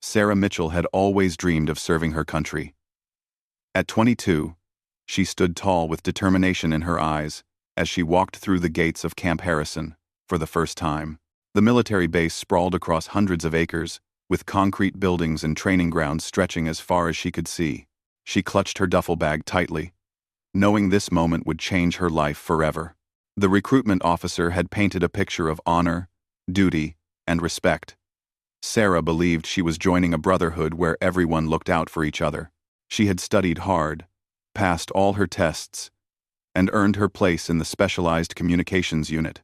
Sarah Mitchell had always dreamed of serving her country. At 22, she stood tall with determination in her eyes as she walked through the gates of Camp Harrison for the first time. The military base sprawled across hundreds of acres, with concrete buildings and training grounds stretching as far as she could see. She clutched her duffel bag tightly, knowing this moment would change her life forever. The recruitment officer had painted a picture of honor, duty, and respect. Sarah believed she was joining a brotherhood where everyone looked out for each other. She had studied hard, passed all her tests, and earned her place in the specialized communications unit.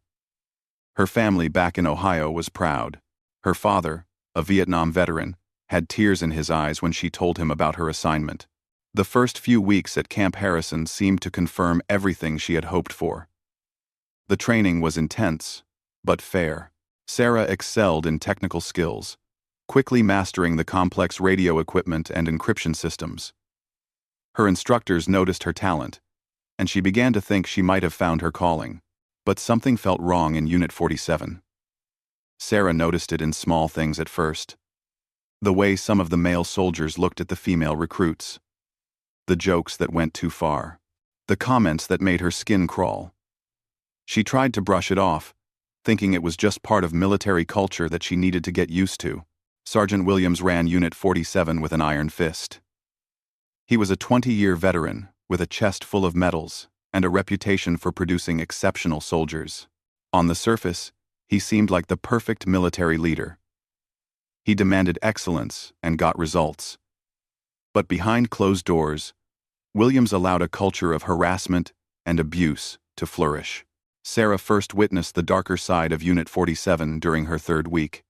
Her family back in Ohio was proud. Her father, a Vietnam veteran, had tears in his eyes when she told him about her assignment. The first few weeks at Camp Harrison seemed to confirm everything she had hoped for. The training was intense, but fair. Sarah excelled in technical skills, quickly mastering the complex radio equipment and encryption systems. Her instructors noticed her talent, and she began to think she might have found her calling. But something felt wrong in Unit 47. Sarah noticed it in small things at first. The way some of the male soldiers looked at the female recruits. The jokes that went too far. The comments that made her skin crawl. She tried to brush it off, thinking it was just part of military culture that she needed to get used to. Sergeant Williams ran Unit 47 with an iron fist. He was a 20-year veteran with a chest full of medals and a reputation for producing exceptional soldiers. On the surface, he seemed like the perfect military leader. He demanded excellence and got results. But behind closed doors, Williams allowed a culture of harassment and abuse to flourish. Sarah first witnessed the darker side of Unit 47 during her third week.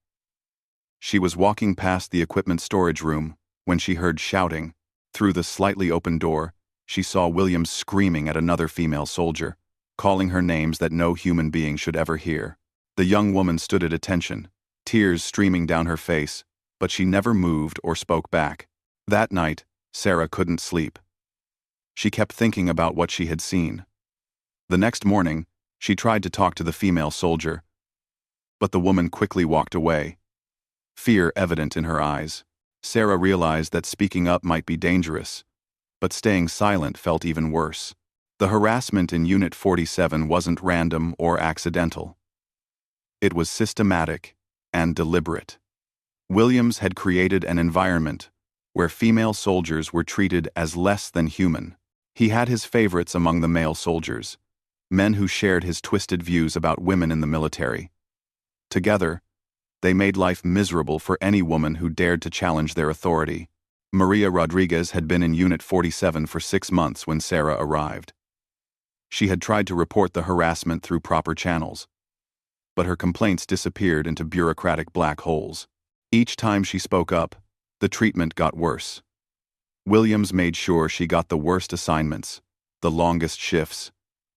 She was walking past the equipment storage room when she heard shouting. Through the slightly open door, she saw Williams screaming at another female soldier, calling her names that no human being should ever hear. The young woman stood at attention, tears streaming down her face, but she never moved or spoke back. That night, Sarah couldn't sleep. She kept thinking about what she had seen. The next morning, she tried to talk to the female soldier, but the woman quickly walked away, fear evident in her eyes. Sarah realized that speaking up might be dangerous, but staying silent felt even worse. The harassment in Unit 47 wasn't random or accidental. It was systematic and deliberate. Williams had created an environment where female soldiers were treated as less than human. He had his favorites among the male soldiers, men who shared his twisted views about women in the military. Together, they made life miserable for any woman who dared to challenge their authority. Maria Rodriguez had been in Unit 47 for 6 months when Sarah arrived. She had tried to report the harassment through proper channels, but her complaints disappeared into bureaucratic black holes. Each time she spoke up, the treatment got worse. Williams made sure she got the worst assignments, the longest shifts,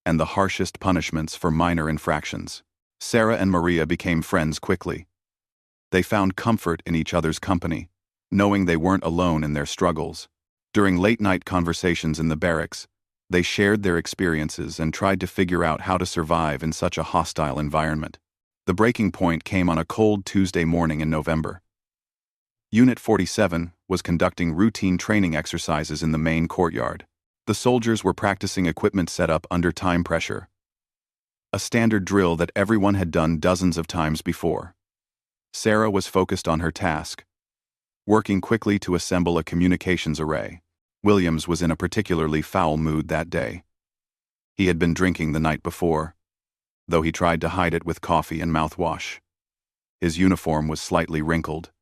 and the harshest punishments for minor infractions. Sarah and Maria became friends quickly. They found comfort in each other's company, knowing they weren't alone in their struggles. During late-night conversations in the barracks, they shared their experiences and tried to figure out how to survive in such a hostile environment. The breaking point came on a cold Tuesday morning in November. Unit 47 was conducting routine training exercises in the main courtyard. The soldiers were practicing equipment setup under time pressure, a standard drill that everyone had done dozens of times before. Sarah was focused on her task, working quickly to assemble a communications array. Williams was in a particularly foul mood that day. He had been drinking the night before, though he tried to hide it with coffee and mouthwash. His uniform was slightly wrinkled,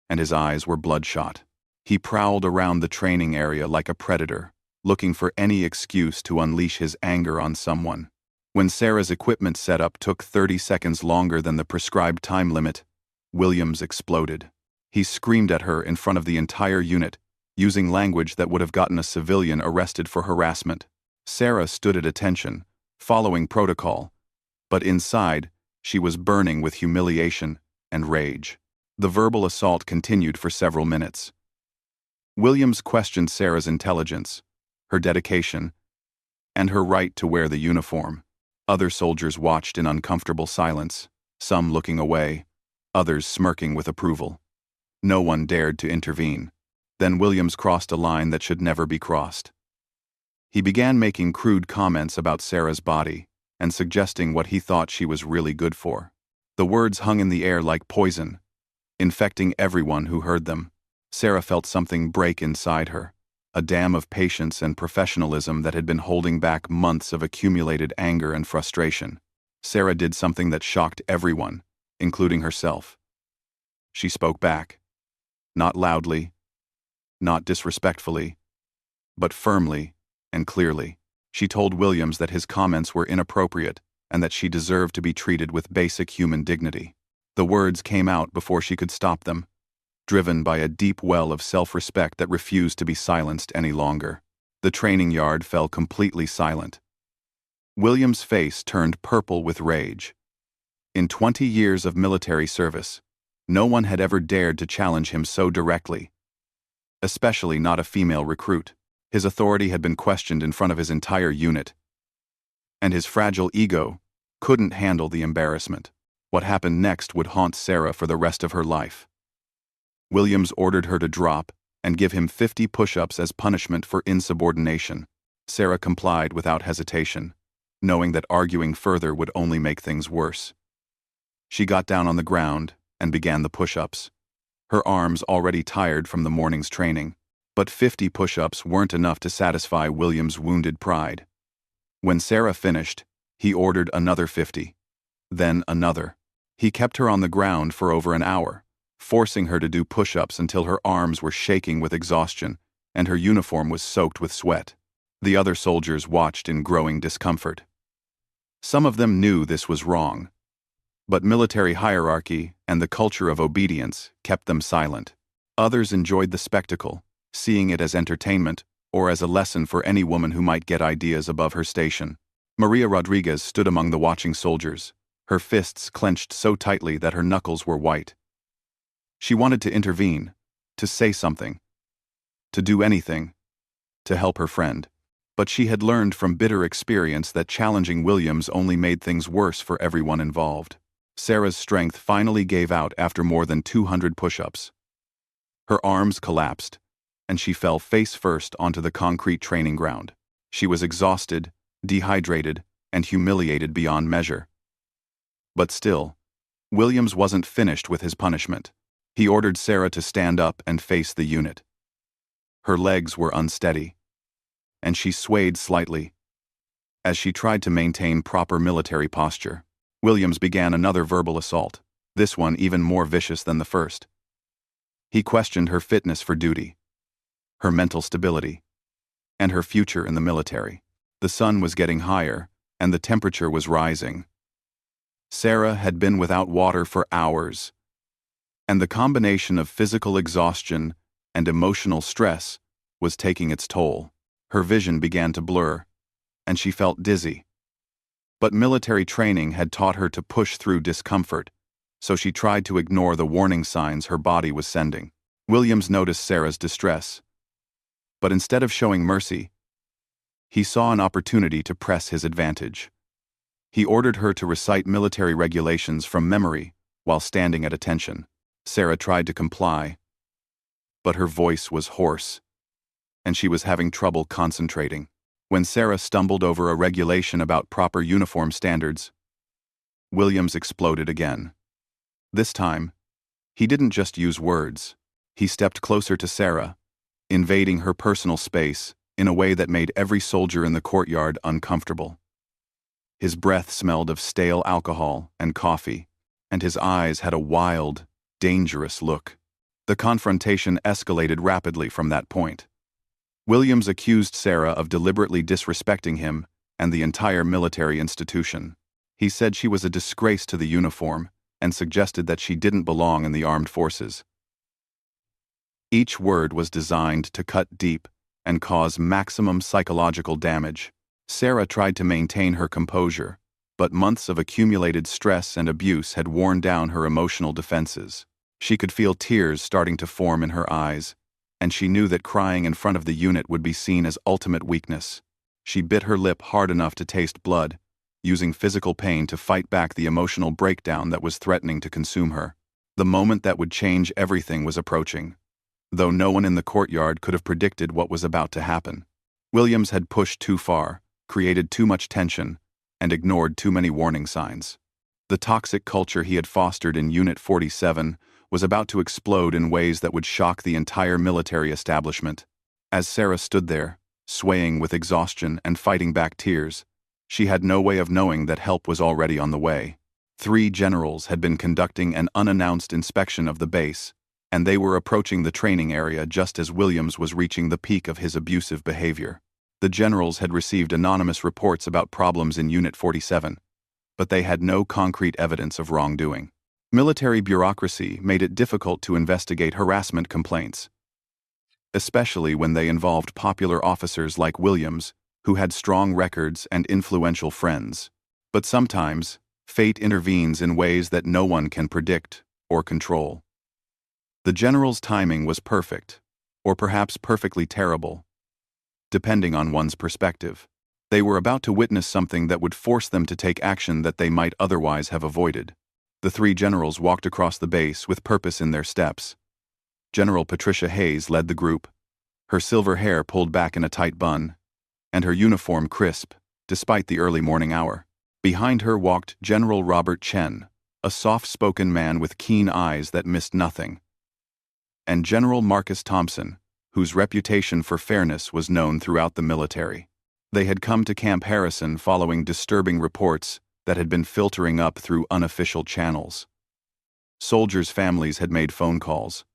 and his eyes were bloodshot. He prowled around the training area like a predator, looking for any excuse to unleash his anger on someone. When Sarah's equipment setup took 30 seconds longer than the prescribed time limit, Williams exploded. He screamed at her in front of the entire unit, using language that would have gotten a civilian arrested for harassment. Sarah stood at attention, following protocol, but inside, she was burning with humiliation and rage. The verbal assault continued for several minutes. Williams questioned Sarah's intelligence, her dedication, and her right to wear the uniform. Other soldiers watched in uncomfortable silence, some looking away, others smirking with approval. No one dared to intervene. Then Williams crossed a line that should never be crossed. He began making crude comments about Sarah's body and suggesting what he thought she was really good for. The words hung in the air like poison, infecting everyone who heard them. Sarah felt something break inside her, a dam of patience and professionalism that had been holding back months of accumulated anger and frustration. Sarah did something that shocked everyone, including herself. She spoke back. Not loudly, not disrespectfully, but firmly and clearly. She told Williams that his comments were inappropriate and that she deserved to be treated with basic human dignity. The words came out before she could stop them, driven by a deep well of self-respect that refused to be silenced any longer. The training yard fell completely silent. Williams' face turned purple with rage. In 20 years of military service, no one had ever dared to challenge him so directly, especially not a female recruit. His authority had been questioned in front of his entire unit, and his fragile ego couldn't handle the embarrassment. What happened next would haunt Sarah for the rest of her life. Williams ordered her to drop and give him 50 push-ups as punishment for insubordination. Sarah complied without hesitation, knowing that arguing further would only make things worse. She got down on the ground and began the push-ups, her arms already tired from the morning's training. But 50 push-ups weren't enough to satisfy Williams' wounded pride. When Sarah finished, he ordered another 50. Then another. He kept her on the ground for over an hour, forcing her to do push-ups until her arms were shaking with exhaustion and her uniform was soaked with sweat. The other soldiers watched in growing discomfort. Some of them knew this was wrong, but military hierarchy and the culture of obedience kept them silent. Others enjoyed the spectacle, seeing it as entertainment or as a lesson for any woman who might get ideas above her station. Maria Rodriguez stood among the watching soldiers, her fists clenched so tightly that her knuckles were white. She wanted to intervene, to say something, to do anything, to help her friend. But she had learned from bitter experience that challenging Williams only made things worse for everyone involved. Sarah's strength finally gave out after more than 200 push-ups. Her arms collapsed, and she fell face first onto the concrete training ground. She was exhausted, dehydrated, and humiliated beyond measure. But still, Williams wasn't finished with his punishment. He ordered Sarah to stand up and face the unit. Her legs were unsteady, and she swayed slightly. As she tried to maintain proper military posture, Williams began another verbal assault, this one even more vicious than the first. He questioned her fitness for duty, her mental stability, and her future in the military. The sun was getting higher, and the temperature was rising. Sarah had been without water for hours, and the combination of physical exhaustion and emotional stress was taking its toll. Her vision began to blur, and she felt dizzy. But military training had taught her to push through discomfort, so she tried to ignore the warning signs her body was sending. Williams noticed Sarah's distress, but instead of showing mercy, he saw an opportunity to press his advantage. He ordered her to recite military regulations from memory while standing at attention. Sarah tried to comply, but her voice was hoarse, and she was having trouble concentrating. When Sarah stumbled over a regulation about proper uniform standards, Williams exploded again. This time, he didn't just use words. He stepped closer to Sarah, invading her personal space in a way that made every soldier in the courtyard uncomfortable. His breath smelled of stale alcohol and coffee, and his eyes had a wild, dangerous look. The confrontation escalated rapidly from that point. Williams accused Sarah of deliberately disrespecting him and the entire military institution. He said she was a disgrace to the uniform and suggested that she didn't belong in the armed forces. Each word was designed to cut deep and cause maximum psychological damage. Sarah tried to maintain her composure, but months of accumulated stress and abuse had worn down her emotional defenses. She could feel tears starting to form in her eyes, and she knew that crying in front of the unit would be seen as ultimate weakness. She bit her lip hard enough to taste blood, using physical pain to fight back the emotional breakdown that was threatening to consume her. The moment that would change everything was approaching, though no one in the courtyard could have predicted what was about to happen. Williams had pushed too far, created too much tension, and ignored too many warning signs. The toxic culture he had fostered in Unit 47 was about to explode in ways that would shock the entire military establishment. As Sarah stood there, swaying with exhaustion and fighting back tears, she had no way of knowing that help was already on the way. 3 generals had been conducting an unannounced inspection of the base, and they were approaching the training area just as Williams was reaching the peak of his abusive behavior. The generals had received anonymous reports about problems in Unit 47, but they had no concrete evidence of wrongdoing. Military bureaucracy made it difficult to investigate harassment complaints, especially when they involved popular officers like Williams, who had strong records and influential friends. But sometimes, fate intervenes in ways that no one can predict or control. The general's timing was perfect, or perhaps perfectly terrible, depending on one's perspective. They were about to witness something that would force them to take action that they might otherwise have avoided. The 3 generals walked across the base with purpose in their steps. General Patricia Hayes led the group, her silver hair pulled back in a tight bun, and her uniform crisp, despite the early morning hour. Behind her walked General Robert Chen, a soft-spoken man with keen eyes that missed nothing, and General Marcus Thompson, whose reputation for fairness was known throughout the military. They had come to Camp Harrison following disturbing reports that had been filtering up through unofficial channels. Soldiers' families had made phone calls.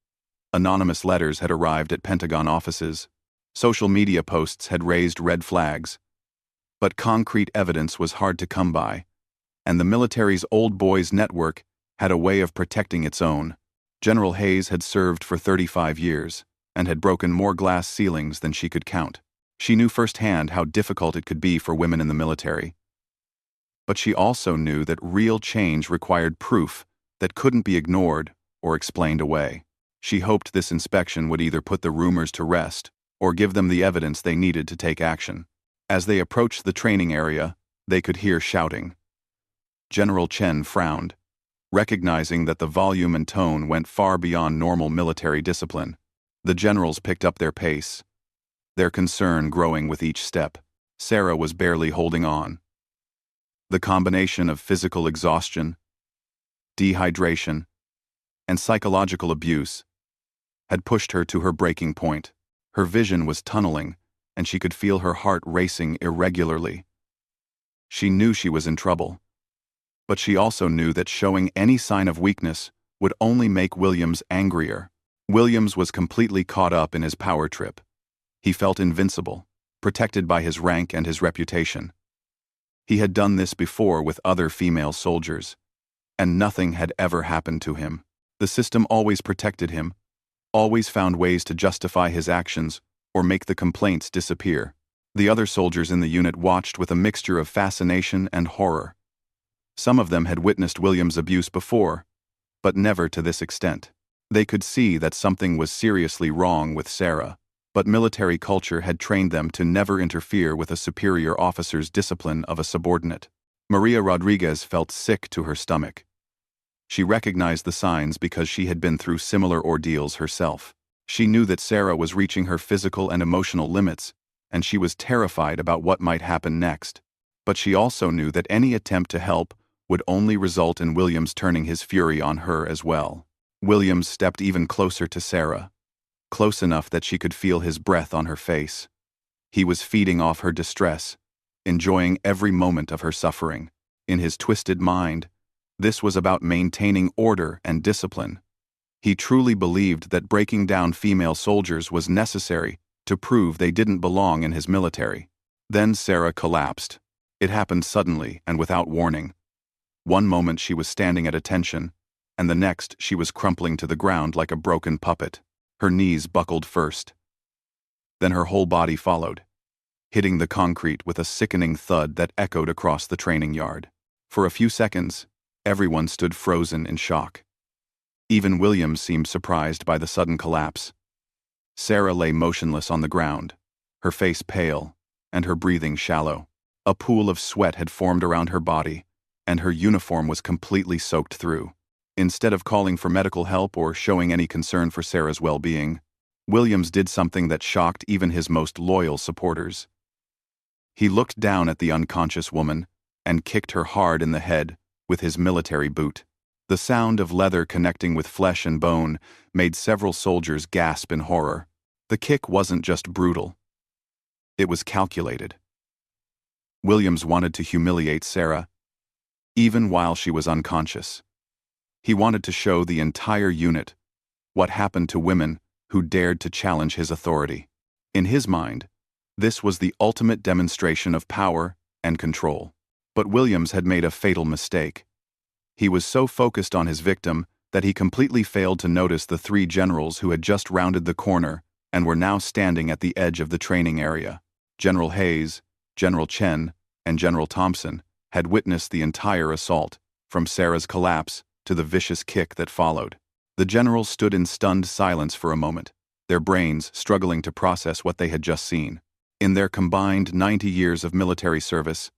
Anonymous letters had arrived at Pentagon offices. Social media posts had raised red flags. But concrete evidence was hard to come by, and the military's Old Boys network had a way of protecting its own. General Hayes had served for 35 years and had broken more glass ceilings than she could count. She knew firsthand how difficult it could be for women in the military. But she also knew that real change required proof that couldn't be ignored or explained away. She hoped this inspection would either put the rumors to rest or give them the evidence they needed to take action. As they approached the training area, they could hear shouting. General Chen frowned, recognizing that the volume and tone went far beyond normal military discipline. The generals picked up their pace, their concern growing with each step. Sarah was barely holding on. The combination of physical exhaustion, dehydration, and psychological abuse had pushed her to her breaking point. Her vision was tunneling, and she could feel her heart racing irregularly. She knew she was in trouble, but she also knew that showing any sign of weakness would only make Williams angrier. Williams was completely caught up in his power trip. He felt invincible, protected by his rank and his reputation. He had done this before with other female soldiers, and nothing had ever happened to him. The system always protected him, always found ways to justify his actions or make the complaints disappear. The other soldiers in the unit watched with a mixture of fascination and horror. Some of them had witnessed Williams' abuse before, but never to this extent. They could see that something was seriously wrong with Sarah, but military culture had trained them to never interfere with a superior officer's discipline of a subordinate. Maria Rodriguez felt sick to her stomach. She recognized the signs because she had been through similar ordeals herself. She knew that Sarah was reaching her physical and emotional limits, and she was terrified about what might happen next. But she also knew that any attempt to help would only result in Williams turning his fury on her as well. Williams stepped even closer to Sarah, close enough that she could feel his breath on her face. He was feeding off her distress, enjoying every moment of her suffering. In his twisted mind, this was about maintaining order and discipline. He truly believed that breaking down female soldiers was necessary to prove they didn't belong in his military. Then Sarah collapsed. It happened suddenly and without warning. One moment she was standing at attention, and the next she was crumpling to the ground like a broken puppet. Her knees buckled first. Then her whole body followed, hitting the concrete with a sickening thud that echoed across the training yard. For a few seconds, everyone stood frozen in shock. Even Williams seemed surprised by the sudden collapse. Sarah lay motionless on the ground, her face pale, and her breathing shallow. A pool of sweat had formed around her body, and her uniform was completely soaked through. Instead of calling for medical help or showing any concern for Sarah's well-being, Williams did something that shocked even his most loyal supporters. He looked down at the unconscious woman and kicked her hard in the head with his military boot. The sound of leather connecting with flesh and bone made several soldiers gasp in horror. The kick wasn't just brutal. It was calculated. Williams wanted to humiliate Sarah, even while she was unconscious. He wanted to show the entire unit what happened to women who dared to challenge his authority. In his mind, this was the ultimate demonstration of power and control. But Williams had made a fatal mistake. He was so focused on his victim that he completely failed to notice the three generals who had just rounded the corner and were now standing at the edge of the training area. General Hayes, General Chen, and General Thompson had witnessed the entire assault, from Sarah's collapse to the vicious kick that followed. The generals stood in stunned silence for a moment, their brains struggling to process what they had just seen. In their combined 90 years of military service,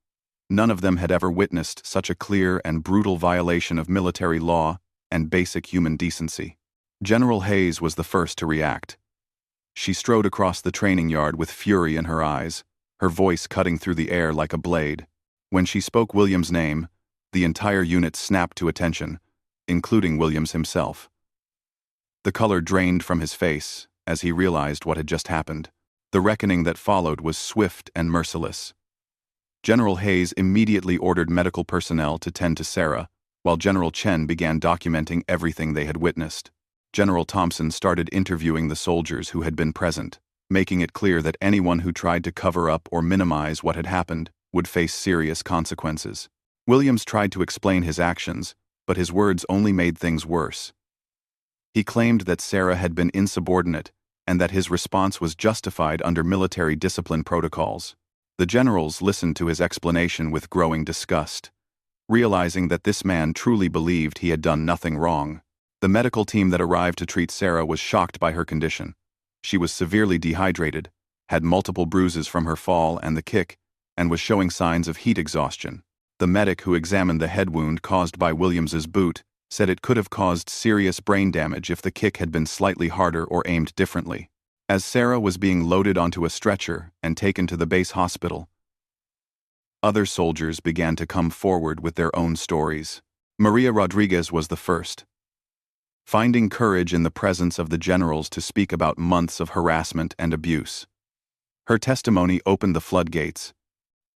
none of them had ever witnessed such a clear and brutal violation of military law and basic human decency. General Hayes was the first to react. She strode across the training yard with fury in her eyes, her voice cutting through the air like a blade. When she spoke Williams' name, the entire unit snapped to attention, including Williams himself. The color drained from his face as he realized what had just happened. The reckoning that followed was swift and merciless. General Hayes immediately ordered medical personnel to tend to Sarah, while General Chen began documenting everything they had witnessed. General Thompson started interviewing the soldiers who had been present, making it clear that anyone who tried to cover up or minimize what had happened would face serious consequences. Williams tried to explain his actions, but his words only made things worse. He claimed that Sarah had been insubordinate and that his response was justified under military discipline protocols. The generals listened to his explanation with growing disgust, realizing that this man truly believed he had done nothing wrong. The medical team that arrived to treat Sarah was shocked by her condition. She was severely dehydrated, had multiple bruises from her fall and the kick, and was showing signs of heat exhaustion. The medic who examined the head wound caused by Williams's boot said it could have caused serious brain damage if the kick had been slightly harder or aimed differently. As Sarah was being loaded onto a stretcher and taken to the base hospital, other soldiers began to come forward with their own stories. Maria Rodriguez was the first, finding courage in the presence of the generals to speak about months of harassment and abuse. Her testimony opened the floodgates,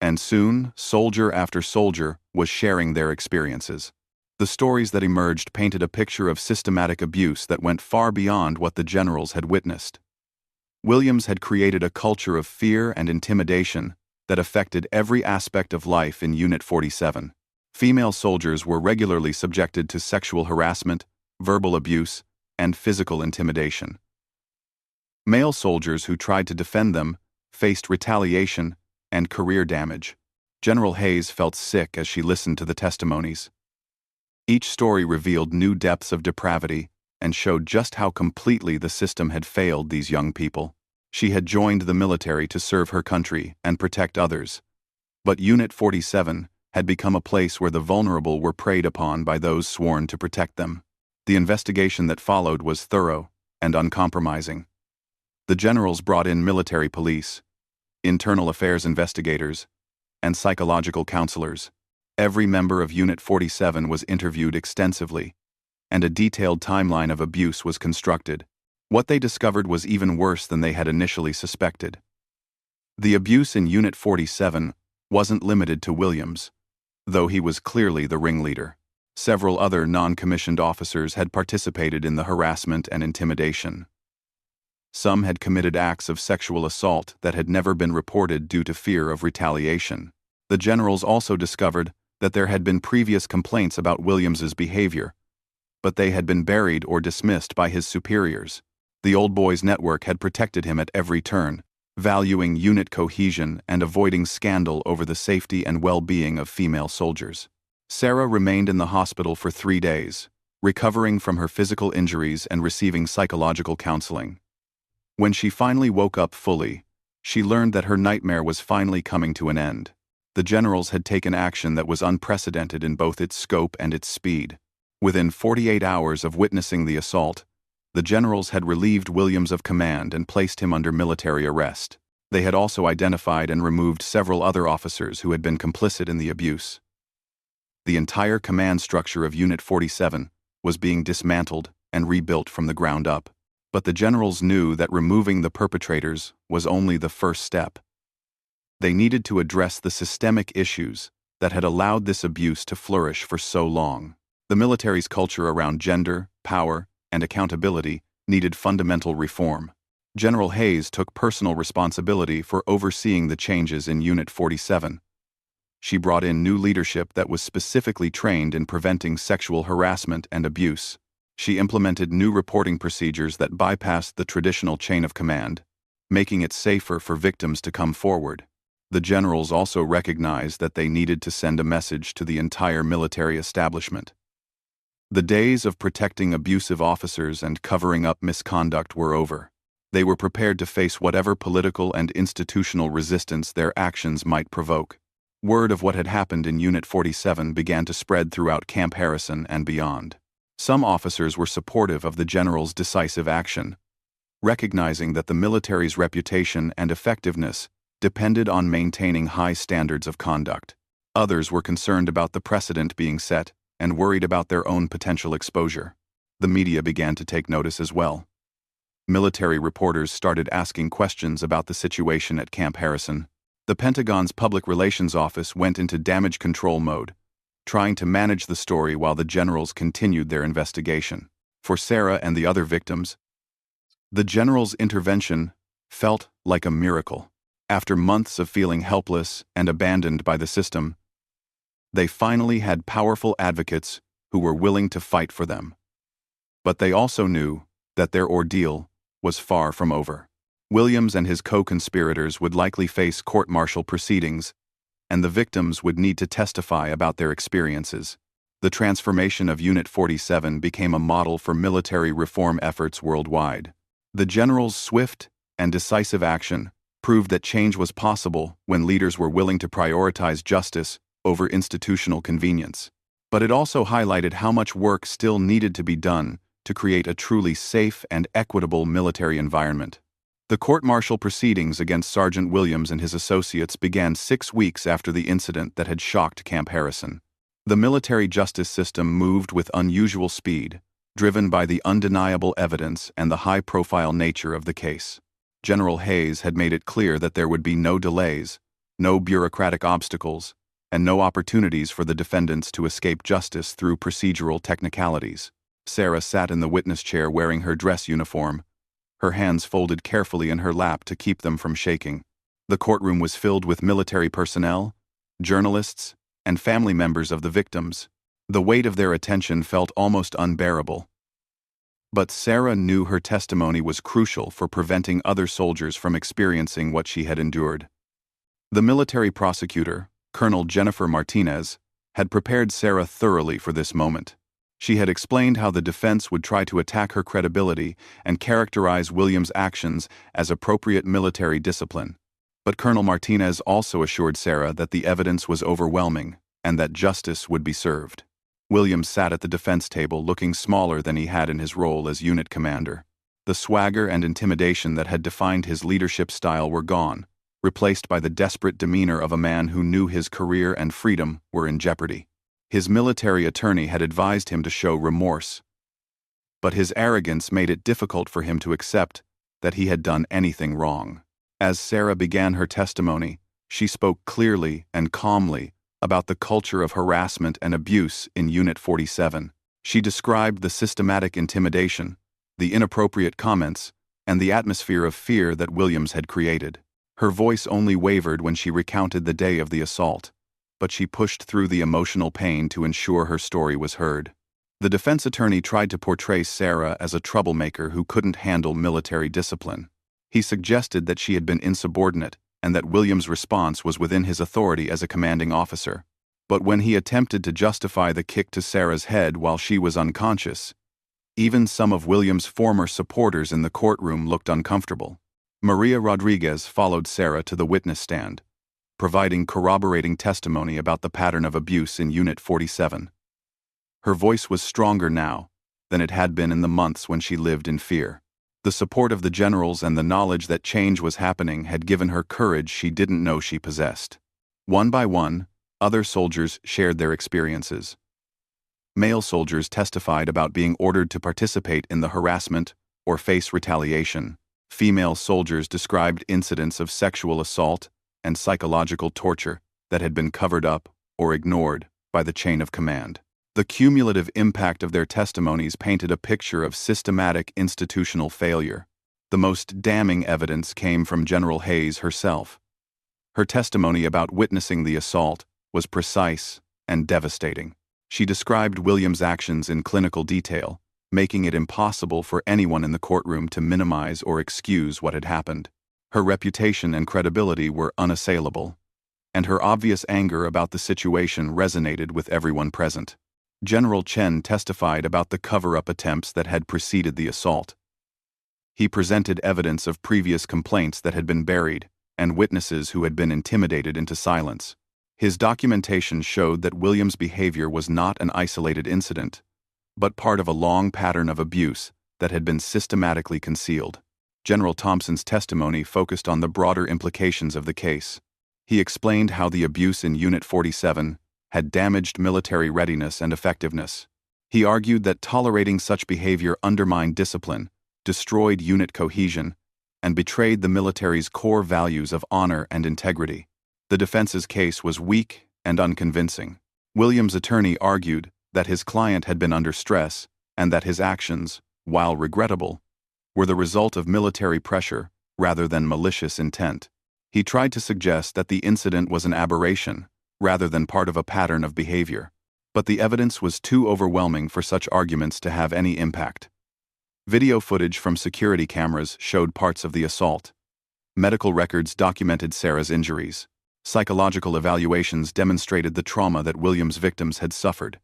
and soon, soldier after soldier was sharing their experiences. The stories that emerged painted a picture of systematic abuse that went far beyond what the generals had witnessed. Williams had created a culture of fear and intimidation that affected every aspect of life in Unit 47. Female soldiers were regularly subjected to sexual harassment, verbal abuse, and physical intimidation. Male soldiers who tried to defend them faced retaliation and career damage. General Hayes felt sick as she listened to the testimonies. Each story revealed new depths of depravity and showed just how completely the system had failed these young people. She had joined the military to serve her country and protect others. But Unit 47 had become a place where the vulnerable were preyed upon by those sworn to protect them. The investigation that followed was thorough and uncompromising. The generals brought in military police, internal affairs investigators, and psychological counselors. Every member of Unit 47 was interviewed extensively, and a detailed timeline of abuse was constructed. What they discovered was even worse than they had initially suspected. The abuse in Unit 47 wasn't limited to Williams, though he was clearly the ringleader. Several other non-commissioned officers had participated in the harassment and intimidation. Some had committed acts of sexual assault that had never been reported due to fear of retaliation. The generals also discovered that there had been previous complaints about Williams's behavior, but they had been buried or dismissed by his superiors. The Old Boys Network had protected him at every turn, valuing unit cohesion and avoiding scandal over the safety and well-being of female soldiers. Sarah remained in the hospital for 3 days, recovering from her physical injuries and receiving psychological counseling. When she finally woke up fully, she learned that her nightmare was finally coming to an end. The generals had taken action that was unprecedented in both its scope and its speed. Within 48 hours of witnessing the assault, the generals had relieved Williams of command and placed him under military arrest. They had also identified and removed several other officers who had been complicit in the abuse. The entire command structure of Unit 47 was being dismantled and rebuilt from the ground up. But the generals knew that removing the perpetrators was only the first step. They needed to address the systemic issues that had allowed this abuse to flourish for so long. The military's culture around gender, power, and accountability needed fundamental reform. General Hayes took personal responsibility for overseeing the changes in Unit 47. She brought in new leadership that was specifically trained in preventing sexual harassment and abuse. She implemented new reporting procedures that bypassed the traditional chain of command, making it safer for victims to come forward. The generals also recognized that they needed to send a message to the entire military establishment. The days of protecting abusive officers and covering up misconduct were over. They were prepared to face whatever political and institutional resistance their actions might provoke. Word of what had happened in Unit 47 began to spread throughout Camp Harrison and beyond. Some officers were supportive of the general's decisive action, recognizing that the military's reputation and effectiveness depended on maintaining high standards of conduct. Others were concerned about the precedent being set and worried about their own potential exposure. The media began to take notice as well. Military reporters started asking questions about the situation at Camp Harrison. The Pentagon's Public Relations Office went into damage control mode, trying to manage the story while the generals continued their investigation. For Sarah and the other victims, the general's intervention felt like a miracle. After months of feeling helpless and abandoned by the system, they finally had powerful advocates who were willing to fight for them. But they also knew that their ordeal was far from over. Williams and his co-conspirators would likely face court-martial proceedings, and the victims would need to testify about their experiences. The transformation of Unit 47 became a model for military reform efforts worldwide. The general's swift and decisive action proved that change was possible when leaders were willing to prioritize justice over institutional convenience. But it also highlighted how much work still needed to be done to create a truly safe and equitable military environment. The court-martial proceedings against Sergeant Williams and his associates began 6 weeks after the incident that had shocked Camp Harrison. The military justice system moved with unusual speed, driven by the undeniable evidence and the high-profile nature of the case. General Hayes had made it clear that there would be no delays, no bureaucratic obstacles, and no opportunities for the defendants to escape justice through procedural technicalities. Sarah sat in the witness chair wearing her dress uniform, her hands folded carefully in her lap to keep them from shaking. The courtroom was filled with military personnel, journalists, and family members of the victims. The weight of their attention felt almost unbearable. But Sarah knew her testimony was crucial for preventing other soldiers from experiencing what she had endured. The military prosecutor, Colonel Jennifer Martinez, had prepared Sarah thoroughly for this moment. She had explained how the defense would try to attack her credibility and characterize Williams' actions as appropriate military discipline. But Colonel Martinez also assured Sarah that the evidence was overwhelming and that justice would be served. Williams sat at the defense table looking smaller than he had in his role as unit commander. The swagger and intimidation that had defined his leadership style were gone, replaced by the desperate demeanor of a man who knew his career and freedom were in jeopardy. His military attorney had advised him to show remorse, but his arrogance made it difficult for him to accept that he had done anything wrong. As Sarah began her testimony, she spoke clearly and calmly about the culture of harassment and abuse in Unit 47. She described the systematic intimidation, the inappropriate comments, and the atmosphere of fear that Williams had created. Her voice only wavered when she recounted the day of the assault, but she pushed through the emotional pain to ensure her story was heard. The defense attorney tried to portray Sarah as a troublemaker who couldn't handle military discipline. He suggested that she had been insubordinate and that Williams' response was within his authority as a commanding officer. But when he attempted to justify the kick to Sarah's head while she was unconscious, even some of Williams' former supporters in the courtroom looked uncomfortable. Maria Rodriguez followed Sarah to the witness stand, providing corroborating testimony about the pattern of abuse in Unit 47. Her voice was stronger now than it had been in the months when she lived in fear. The support of the generals and the knowledge that change was happening had given her courage she didn't know she possessed. One by one, other soldiers shared their experiences. Male soldiers testified about being ordered to participate in the harassment or face retaliation. Female soldiers described incidents of sexual assault and psychological torture that had been covered up or ignored by the chain of command. The cumulative impact of their testimonies painted a picture of systematic institutional failure. The most damning evidence came from General Hayes herself. Her testimony about witnessing the assault was precise and devastating. She described Williams' actions in clinical detail, making it impossible for anyone in the courtroom to minimize or excuse what had happened. Her reputation and credibility were unassailable, and her obvious anger about the situation resonated with everyone present. General Chen testified about the cover-up attempts that had preceded the assault. He presented evidence of previous complaints that had been buried and witnesses who had been intimidated into silence. His documentation showed that Williams' behavior was not an isolated incident, but part of a long pattern of abuse that had been systematically concealed. General Thompson's testimony focused on the broader implications of the case. He explained how the abuse in Unit 47 had damaged military readiness and effectiveness. He argued that tolerating such behavior undermined discipline, destroyed unit cohesion, and betrayed the military's core values of honor and integrity. The defense's case was weak and unconvincing. Williams' attorney argued that his client had been under stress and that his actions, while regrettable, were the result of military pressure rather than malicious intent. He tried to suggest that the incident was an aberration rather than part of a pattern of behavior, but the evidence was too overwhelming for such arguments to have any impact. Video footage from security cameras showed parts of the assault. Medical records documented Sarah's injuries. Psychological evaluations demonstrated the trauma that Williams' victims had suffered.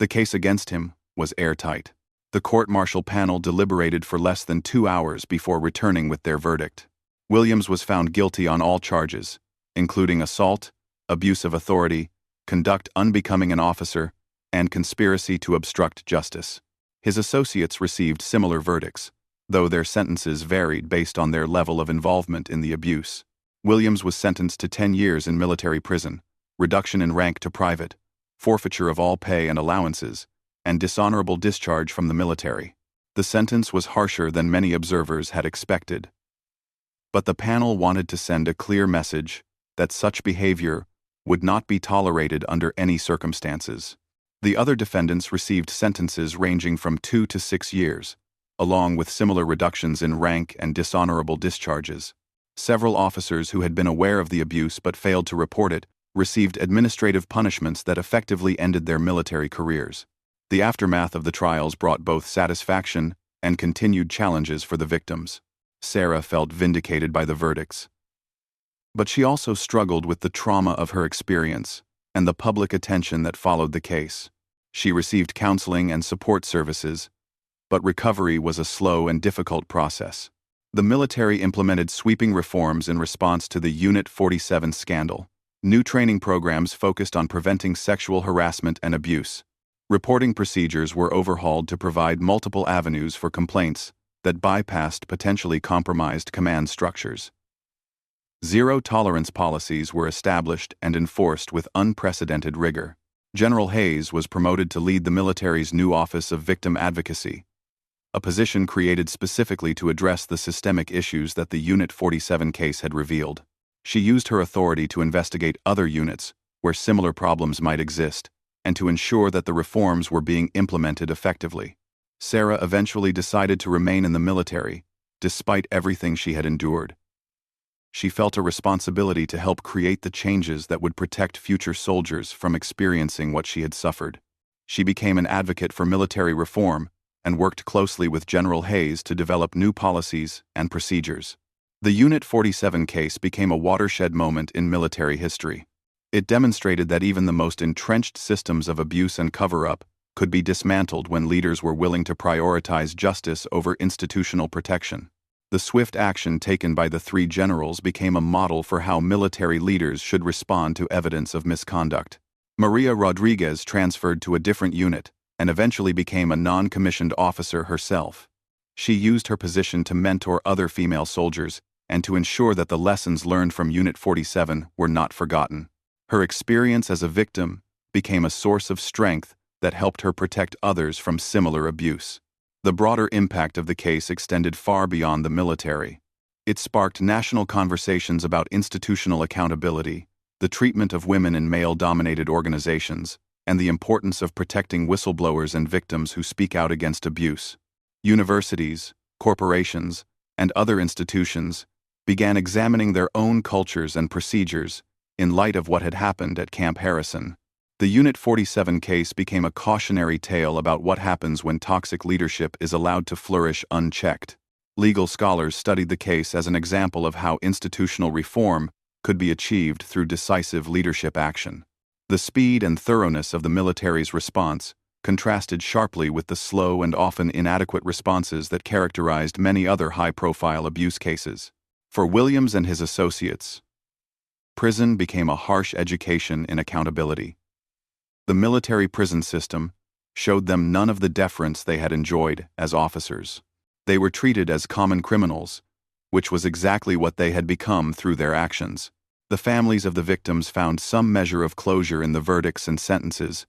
The case against him was airtight. The court-martial panel deliberated for less than 2 hours before returning with their verdict. Williams was found guilty on all charges, including assault, abuse of authority, conduct unbecoming an officer, and conspiracy to obstruct justice. His associates received similar verdicts, though their sentences varied based on their level of involvement in the abuse. Williams was sentenced to 10 years in military prison, reduction in rank to private, forfeiture of all pay and allowances, and dishonorable discharge from the military. The sentence was harsher than many observers had expected. But the panel wanted to send a clear message that such behavior would not be tolerated under any circumstances. The other defendants received sentences ranging from 2 to 6 years, along with similar reductions in rank and dishonorable discharges. Several officers who had been aware of the abuse but failed to report it received administrative punishments that effectively ended their military careers. The aftermath of the trials brought both satisfaction and continued challenges for the victims. Sarah felt vindicated by the verdicts, but she also struggled with the trauma of her experience and the public attention that followed the case. She received counseling and support services, but recovery was a slow and difficult process. The military implemented sweeping reforms in response to the Unit 47 scandal. New training programs focused on preventing sexual harassment and abuse. Reporting procedures were overhauled to provide multiple avenues for complaints that bypassed potentially compromised command structures. Zero-tolerance policies were established and enforced with unprecedented rigor. General Hayes was promoted to lead the military's new Office of Victim Advocacy, a position created specifically to address the systemic issues that the Unit 47 case had revealed. She used her authority to investigate other units where similar problems might exist and to ensure that the reforms were being implemented effectively. Sarah eventually decided to remain in the military, despite everything she had endured. She felt a responsibility to help create the changes that would protect future soldiers from experiencing what she had suffered. She became an advocate for military reform and worked closely with General Hayes to develop new policies and procedures. The Unit 47 case became a watershed moment in military history. It demonstrated that even the most entrenched systems of abuse and cover-up could be dismantled when leaders were willing to prioritize justice over institutional protection. The swift action taken by the 3 generals became a model for how military leaders should respond to evidence of misconduct. Maria Rodriguez transferred to a different unit and eventually became a non-commissioned officer herself. She used her position to mentor other female soldiers and to ensure that the lessons learned from Unit 47 were not forgotten. Her experience as a victim became a source of strength that helped her protect others from similar abuse. The broader impact of the case extended far beyond the military. It sparked national conversations about institutional accountability, the treatment of women in male-dominated organizations, and the importance of protecting whistleblowers and victims who speak out against abuse. Universities, corporations, and other institutions began examining their own cultures and procedures in light of what had happened at Camp Harrison. The Unit 47 case became a cautionary tale about what happens when toxic leadership is allowed to flourish unchecked. Legal scholars studied the case as an example of how institutional reform could be achieved through decisive leadership action. The speed and thoroughness of the military's response contrasted sharply with the slow and often inadequate responses that characterized many other high-profile abuse cases. For Williams and his associates, prison became a harsh education in accountability. The military prison system showed them none of the deference they had enjoyed as officers. They were treated as common criminals, which was exactly what they had become through their actions. The families of the victims found some measure of closure in the verdicts and sentences,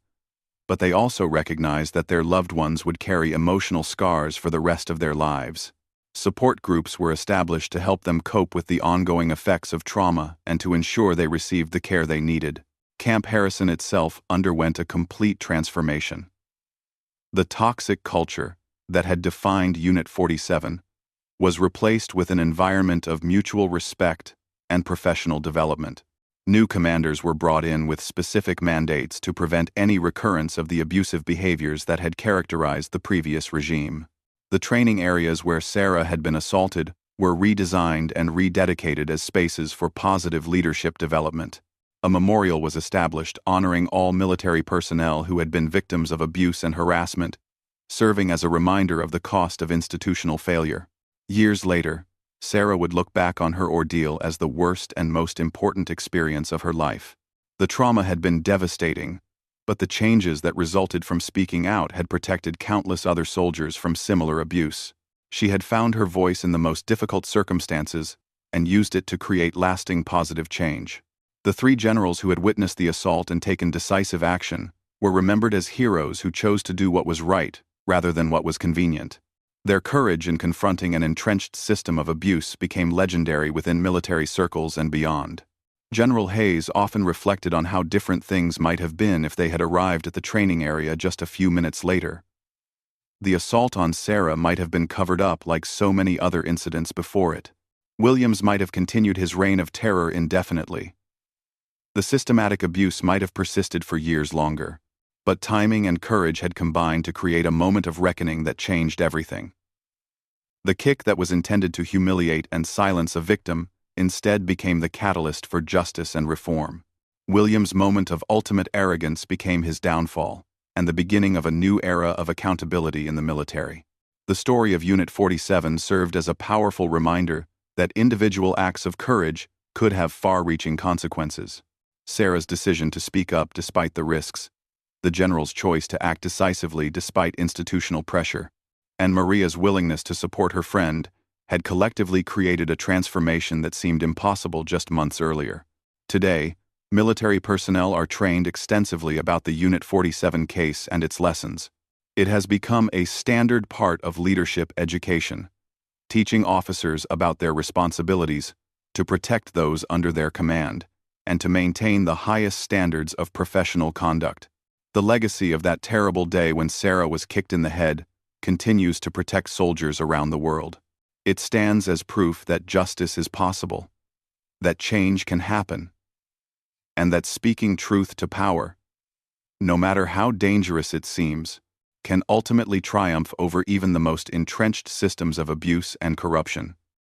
but they also recognized that their loved ones would carry emotional scars for the rest of their lives. Support groups were established to help them cope with the ongoing effects of trauma and to ensure they received the care they needed. Camp Harrison itself underwent a complete transformation. The toxic culture that had defined Unit 47 was replaced with an environment of mutual respect and professional development. New commanders were brought in with specific mandates to prevent any recurrence of the abusive behaviors that had characterized the previous regime. The training areas where Sarah had been assaulted were redesigned and rededicated as spaces for positive leadership development. A memorial was established honoring all military personnel who had been victims of abuse and harassment, serving as a reminder of the cost of institutional failure. Years later, Sarah would look back on her ordeal as the worst and most important experience of her life. The trauma had been devastating, but the changes that resulted from speaking out had protected countless other soldiers from similar abuse. She had found her voice in the most difficult circumstances and used it to create lasting positive change. The three generals who had witnessed the assault and taken decisive action were remembered as heroes who chose to do what was right rather than what was convenient. Their courage in confronting an entrenched system of abuse became legendary within military circles and beyond. General Hayes often reflected on how different things might have been if they had arrived at the training area just a few minutes later. The assault on Sarah might have been covered up like so many other incidents before it. Williams might have continued his reign of terror indefinitely. The systematic abuse might have persisted for years longer, but timing and courage had combined to create a moment of reckoning that changed everything. The kick that was intended to humiliate and silence a victim instead became the catalyst for justice and reform. Williams' moment of ultimate arrogance became his downfall, and the beginning of a new era of accountability in the military. The story of Unit 47 served as a powerful reminder that individual acts of courage could have far-reaching consequences. Sarah's decision to speak up despite the risks, the general's choice to act decisively despite institutional pressure, and Maria's willingness to support her friend had collectively created a transformation that seemed impossible just months earlier. Today, military personnel are trained extensively about the Unit 47 case and its lessons. It has become a standard part of leadership education, teaching officers about their responsibilities to protect those under their command and to maintain the highest standards of professional conduct. The legacy of that terrible day when Sarah was kicked in the head continues to protect soldiers around the world. It stands as proof that justice is possible, that change can happen, and that speaking truth to power, no matter how dangerous it seems, can ultimately triumph over even the most entrenched systems of abuse and corruption.